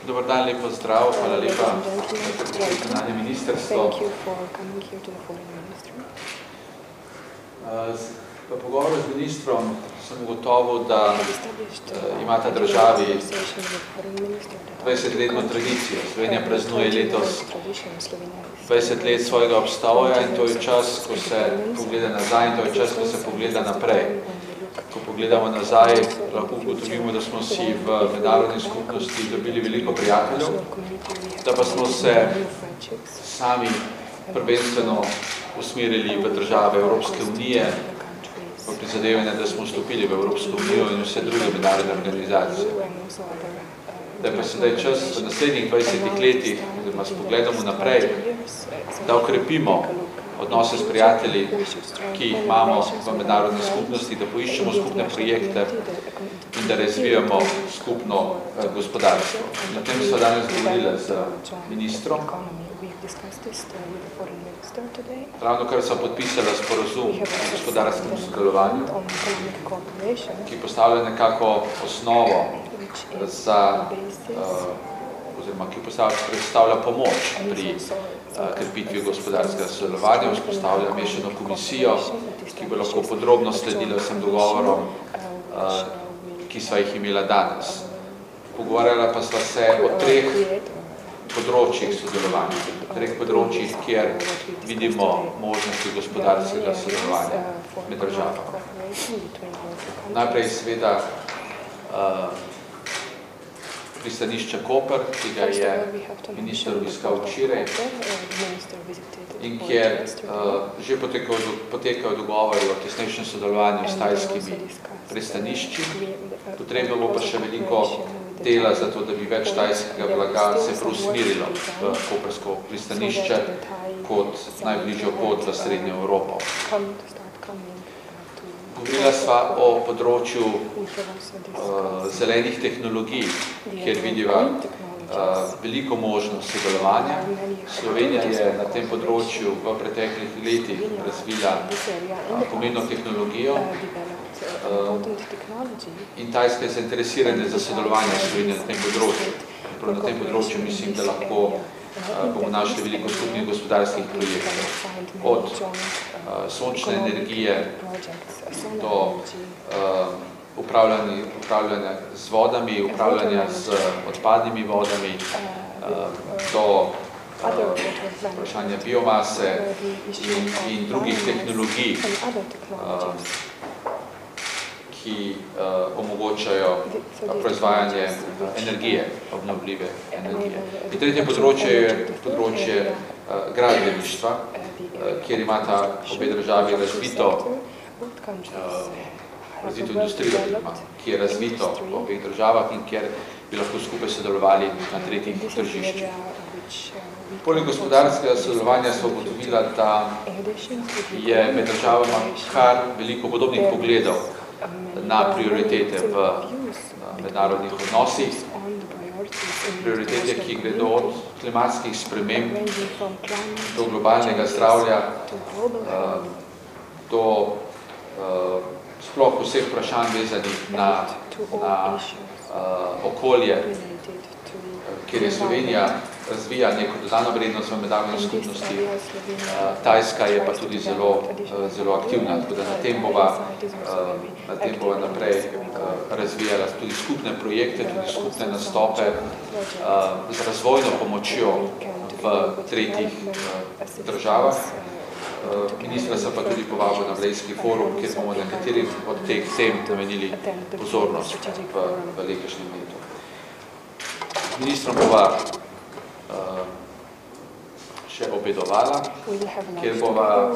Dobar dan, lepo zdrav, hvala lepa za ministrstvo. V pogovoru z ministrom sem ugotovil, da ima ta državi 20-letno tradicijo. Slovenija praznuje letos 20 let svojega obstoja in to je čas, ko se pogleda nazaj in to je čas, ko se pogleda naprej. Ko pogledamo nazaj, lahko ugotovimo, da smo si v mednarodni skupnosti dobili veliko prijateljev, da pa smo se sami prvenstveno usmerili v države Evropske unije, v prizadevanje, da smo vstopili v Evropsko unijo in vse druge mednarodne organizacije. Da je pa sedaj čas v naslednjih 20 letih, oziroma s pogledom naprej, da okrepimo odnose s prijatelji, ki jih imamo v mednarodni skupnosti, da poiščemo skupne projekte in da razvijamo skupno gospodarstvo. Na tem so danes govorili z ministrom. Ravno kar so podpisali sporazum o gospodarskem sodelovanju, ki postavlja nekako osnovo za, oziroma ki predstavlja pomoč pri krepitvi gospodarskega sodelovanja, vzpostavlja mešano komisijo, ki bo lahko podrobno sledila vsem dogovorom, ki sva jih imela danes. Pogovarjala pa sva se o 3 področjih sodelovanja, 3 področjih, kjer vidimo možnosti gospodarskega sodelovanja med državami. Najprej seveda pristanišče Koper, ki ga je minister obiskal včeraj in kjer že potekajo dogovori o tesnejšem sodelovanju s tajskimi pristanišči. Potrebno bo pa še veliko dela za to, da bi več tajskega blaga se preusmerilo v kopersko pristanišče kot najbližjo pot v Srednjo Evropo. Govorila sva o področju zelenih tehnologij, kjer vidiva veliko možnost sodelovanja. Slovenija je na tem področju v preteklih letih razvila pomembno tehnologijo in Tajska je zainteresirana za sodelovanje Slovenije na tem področju. Na tem področju mislim, da lahko bomo našli veliko skupnih gospodarskih projektov. Od sončne energije do upravljanja z vodami, upravljanja z odpadnimi vodami, do vprašanja biomase in drugih tehnologij, ki omogočajo proizvajanje energije, obnovljive energije. In tretje področje je področje gradbeništva, kjer imata obe državi razvito industrijo, ki je razvito v obeh državah in kjer bi lahko skupaj sodelovali na tretjih tržiščih. Poleg gospodarskega sodelovanja smo ugotovila, da je med državama kar veliko podobnih pogledov na prioritete v mednarodnih odnosih. Prioritete, ki gredo od klimatskih sprememb do globalnega zdravja, do sploh vseh vprašanj vezanih na okolje, kjer je Slovenija razvija neko dodano vrednost v mednarodni skupnosti. Tajska je pa tudi zelo aktivna, tako da na tem bova naprej razvijala tudi skupne projekte, tudi skupne nastope z razvojno pomočjo v tretjih državah. Ministra se pa tudi povabil na Blejski forum, kjer bomo nekaterim od teh tem namenili pozornost v letošnjem letu. Ministrom bova še obedovala, kjer bova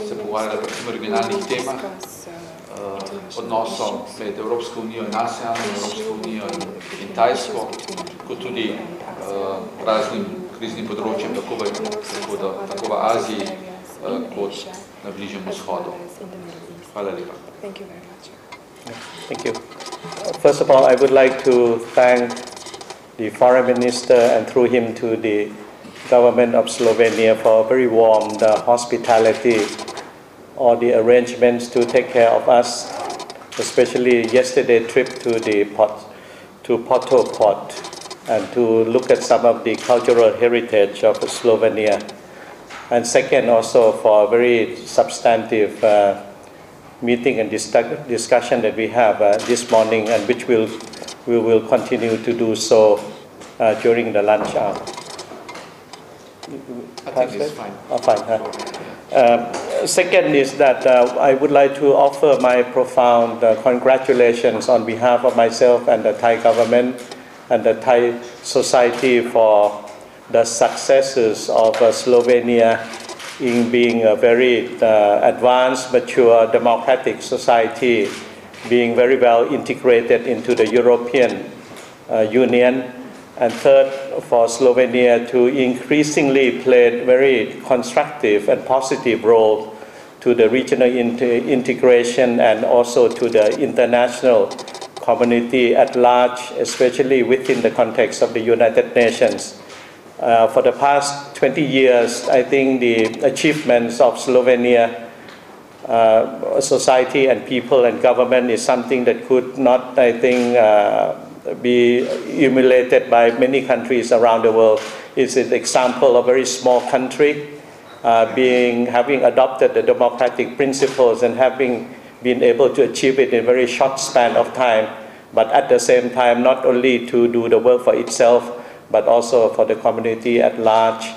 se pogovarjala predvsem o regionalnih temah, odnosom med Evropsko unijo in ASEAN, Evropsko unijo in Tajsko, kot tudi raznim kriznim področjem, tako v Aziji, kot na Bližnjem vzhodu. Hvala lepa. Thank you. First of all, I would like to thank the Foreign Minister and through him to the government of Slovenia for very warm hospitality, all the arrangements to take care of us, especially yesterday trip to Porto Port. and to look at some of the cultural heritage of Slovenia. And second, also for a very substantive meeting and discussion that we have this morning, and which we will continue to do so during the lunch hour. I think it's fine. Oh, fine. Second is that I would like to offer my profound congratulations on behalf of myself and the Thai government and the Thai society for the successes of Slovenia in being a very advanced, mature, democratic society, being very well integrated into the European Union. And third, for Slovenia to increasingly play a very constructive and positive role to the regional integration and also to the international community at large, especially within the context of the United Nations. For the past 20 years, I think the achievements of Slovenia society and people and government is something that could not, I think, be emulated by many countries around the world. It's an example of a very small country having adopted the democratic principles and having been able to achieve it in a very short span of time, but at the same time not only to do the work for itself, but also for the community at large.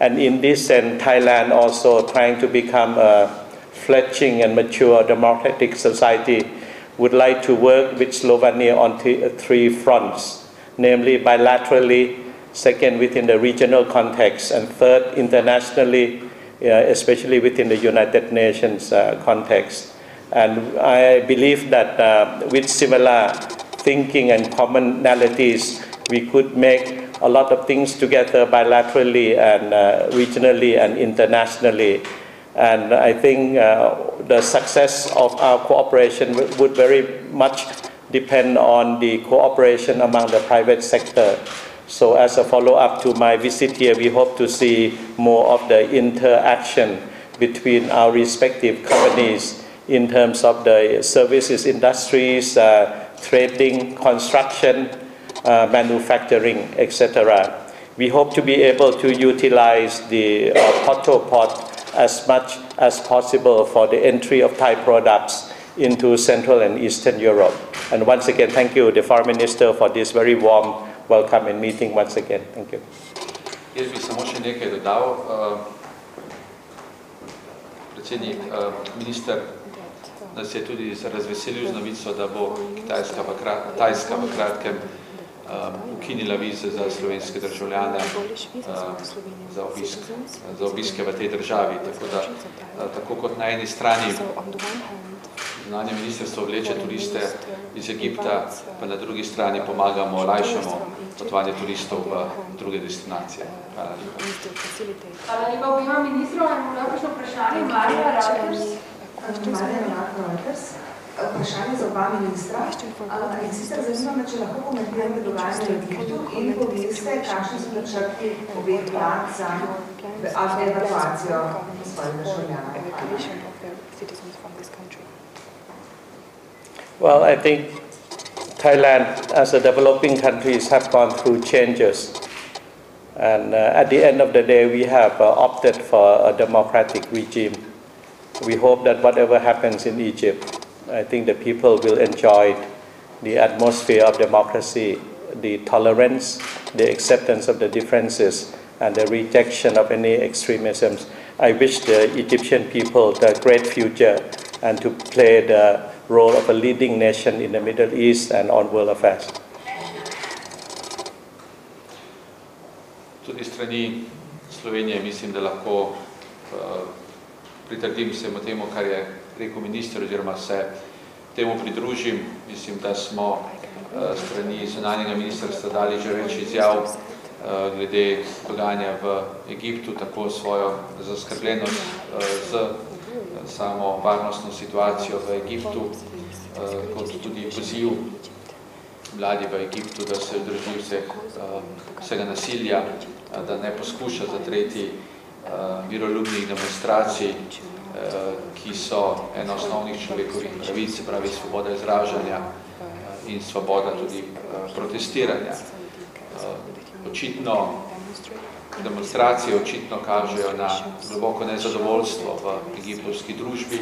And in this sense, Thailand also trying to become a fledgling and mature democratic society would like to work with Slovenia on three fronts, namely bilaterally, second within the regional context, and third internationally, especially within the United Nations context. And I believe that with similar thinking and commonalities, we could make a lot of things together bilaterally and regionally and internationally. And I think the success of our cooperation would very much depend on the cooperation among the private sector. So as a follow-up to my visit here, we hope to see more of the interaction between our respective companies in terms of the services industries, trading, construction, manufacturing, etc. We hope to be able to utilize the Porto Port as much as possible for the entry of Thai products into Central and Eastern Europe. And once again, thank you, the Foreign Minister, for this very warm welcome and meeting once again. Thank you. Jaz bi samo še nekaj dodal. Predsednik, minister nas je tudi razveselil z novico, da bo Tajska v kratkem ukinila vize za slovenske državljane za obiske v tej državi. Tako da, tako kot na eni strani zunanje ministrstvo vleče turiste iz Egipta, pa na drugi strani pomagamo, olajšamo potovanje turistov v druge destinacije. Hvala lepa. Hvala lepa obima ministrov. Imamo kakšno vprašanje? Marija Reuters. Vprašanje za oba ministra. In sicer zanima me, če lahko komentirate dogajanje v Egiptu in poveste, kakšni so načrti obeh vlad za evakuacijo svojih državljanov. Well, I think Thailand, as a developing country, have gone through changes. And at the end of the day, we have opted for a democratic regime. We hope that whatever happens in Egypt, I think the people will enjoy the atmosphere of democracy, the tolerance, the acceptance of the differences, and the rejection of any extremism. I wish the Egyptian people the great future and to play the role of a leading nation in the Middle East and on world affairs. Tudi strani Slovenije mislim, da lahko pritrdim se temu, kar je rekel minister, oziroma se temu pridružim. Mislim, da smo strani zunanjega ministrstva dali že več izjav glede dogajanja v Egiptu, tako svojo zaskrbljenost z samo varnostno situacijo v Egiptu, kot tudi poziv vladi v Egiptu, da se vzdrži vsega nasilja, da ne poskuša zatreti miroljubnih demonstracij, ki so ena osnovnih človekovih pravic, se pravi svoboda izražanja in svoboda tudi protestiranja. očitno demonstracije očitno kažejo na globoko nezadovoljstvo v egiptovski družbi,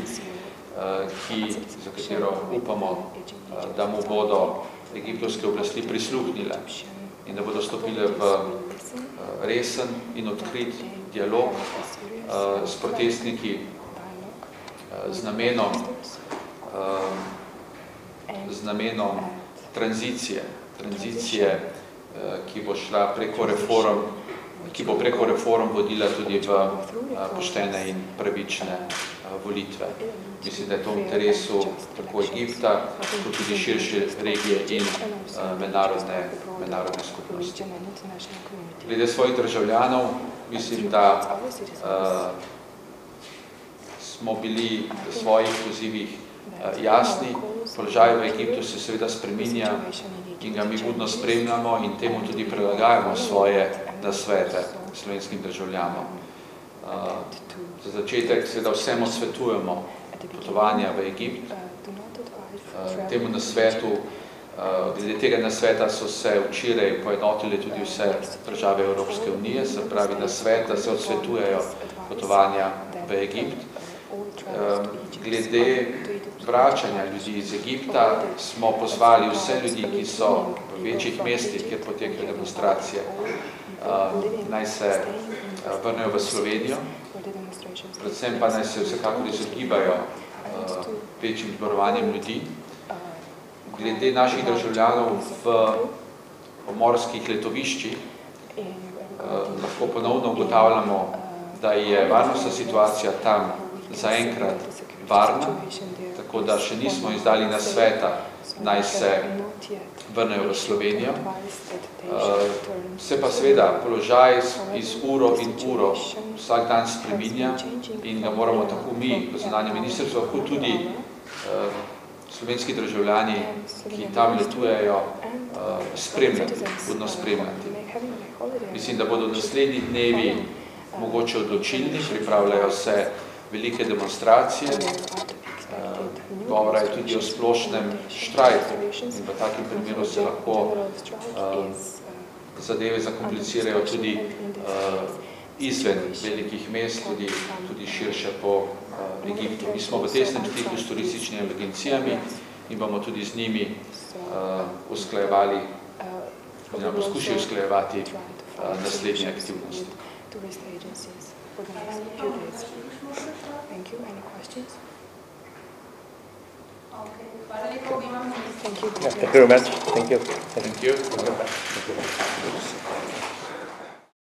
za katero upamo, da mu bodo egiptovske oblasti prisluhnile in da bodo stopile v resen in odkrit dialog s protestniki z namenom tranzicije, ki bo šla preko reform, ki bo preko reform vodila tudi v poštene in pravične volitve. Mislim, da je to v interesu tako Egipta, kot tudi širše regije in mednarodne skupnosti. Glede svojih državljanov, mislim, da smo bili v svojih pozivih jasni. Položaj v Egiptu se seveda spreminja in ga mi budno spremljamo in temu tudi prilagajamo svoje nasvete slovenskim državljanom. Za začetek seveda vsem odsvetujemo potovanja v Egipt. Temu nasvetu, glede tega nasveta so se včeraj poenotili tudi vse države Evropske unije, se pravi nasvet, da se odsvetujejo potovanja v Egipt. Glede vračanja ljudi iz Egipta smo pozvali vse ljudi, ki so v večjih mestih, kjer potekajo demonstracije, naj se vrnejo v Slovenijo, predvsem pa naj se vsekakor izogibajo večjim zborovanjem ljudi. Glede naših državljanov v pomorskih letoviščih lahko ponovno ugotavljamo, da je varnostna situacija tam zaenkrat varna, tako da še nismo izdali nasveta, naj se vrnejo v Slovenijo. Se pa seveda položaj iz uro in uro vsak dan spreminja in ga moramo tako mi, kot zunanje ministrstvo, kot tudi slovenski državljani, ki tam letujejo, budno spremljati. Mislim, da bodo naslednji dnevi mogoče odločilni, pripravljajo se velike demonstracije, govora je tudi o splošnem štrajku in v takem primeru se lahko zadeve zakomplicirajo tudi izven velikih mest, tudi širše po Egiptu. Mi smo v tesnem stiku s turističnimi agencijami in bomo tudi z njimi usklajevali, poskušali usklajevati naslednje aktivnosti. Thank you. Any questions? Thank you very much. Thank you. Thank you.